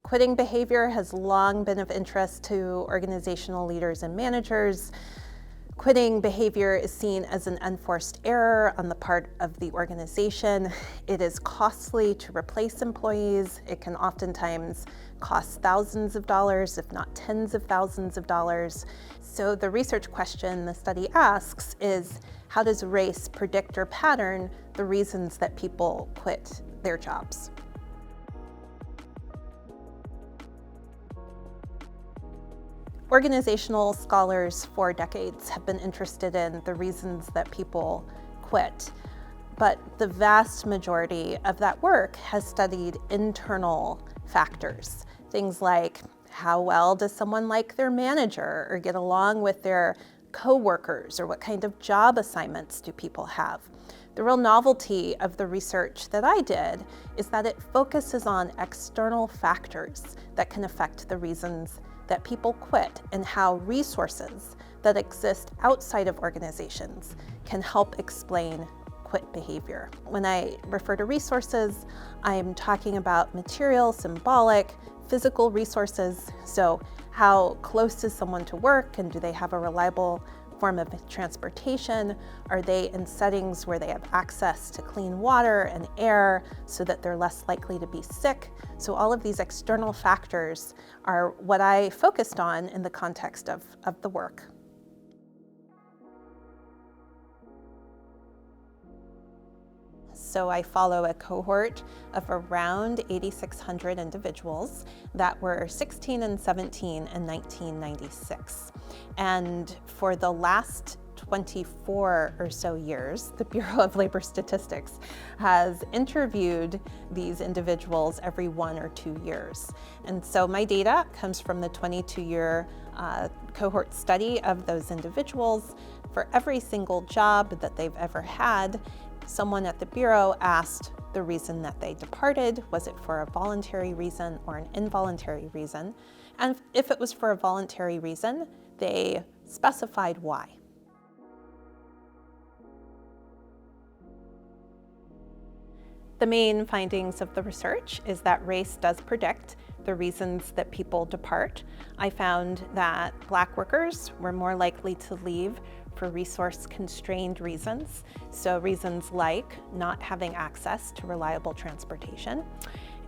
Quitting behavior has long been of interest to organizational leaders and managers. Quitting behavior is seen as an unforced error on the part of the organization. It is costly to replace employees. It can oftentimes cost thousands of dollars, if not tens of thousands of dollars. So the research question the study asks is, how does race predict or pattern the reasons that people quit their jobs? Organizational scholars for decades have been interested in the reasons that people quit, but the vast majority of that work has studied internal factors. Things like, how well does someone like their manager or get along with their coworkers, or what kind of job assignments do people have? The real novelty of the research that I did is that it focuses on external factors that can affect the reasons that people quit, and how resources that exist outside of organizations can help explain quit behavior. When I refer to resources, I'm talking about material, symbolic, physical resources. So how close is someone to work, and do they have a reliable form of transportation? Are they in settings where they have access to clean water and air so that they're less likely to be sick? So all of these external factors are what I focused on in the context of the work. So I follow a cohort of around 8,600 individuals that were 16 and 17 in 1996. And for the last 24 or so years, the Bureau of Labor Statistics has interviewed these individuals every 1 or 2 years. And so my data comes from the 22-year cohort study of those individuals. For every single job that they've ever had, someone at the Bureau asked the reason that they departed. Was it for a voluntary reason or an involuntary reason? And if it was for a voluntary reason, they specified why. The main findings of the research is that race does predict the reasons that people depart. I found that Black workers were more likely to leave for resource-constrained reasons, so reasons like not having access to reliable transportation,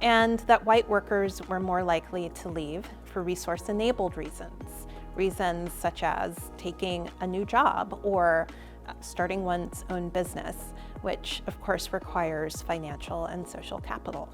and that white workers were more likely to leave for resource-enabled reasons, reasons such as taking a new job or starting one's own business, which of course requires financial and social capital.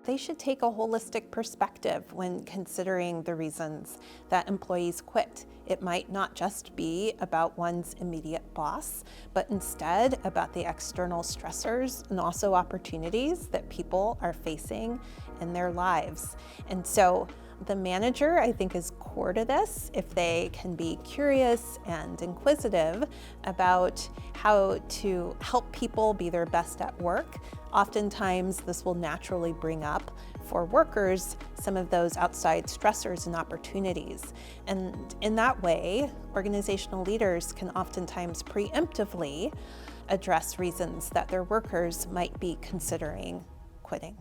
They should take a holistic perspective when considering the reasons that employees quit. It might not just be about one's immediate boss, but instead about the external stressors and also opportunities that people are facing in their lives. And so the manager, I think, is core to this if they can be curious and inquisitive about how to help people be their best at work. Oftentimes, this will naturally bring up for workers some of those outside stressors and opportunities. And in that way, organizational leaders can oftentimes preemptively address reasons that their workers might be considering quitting.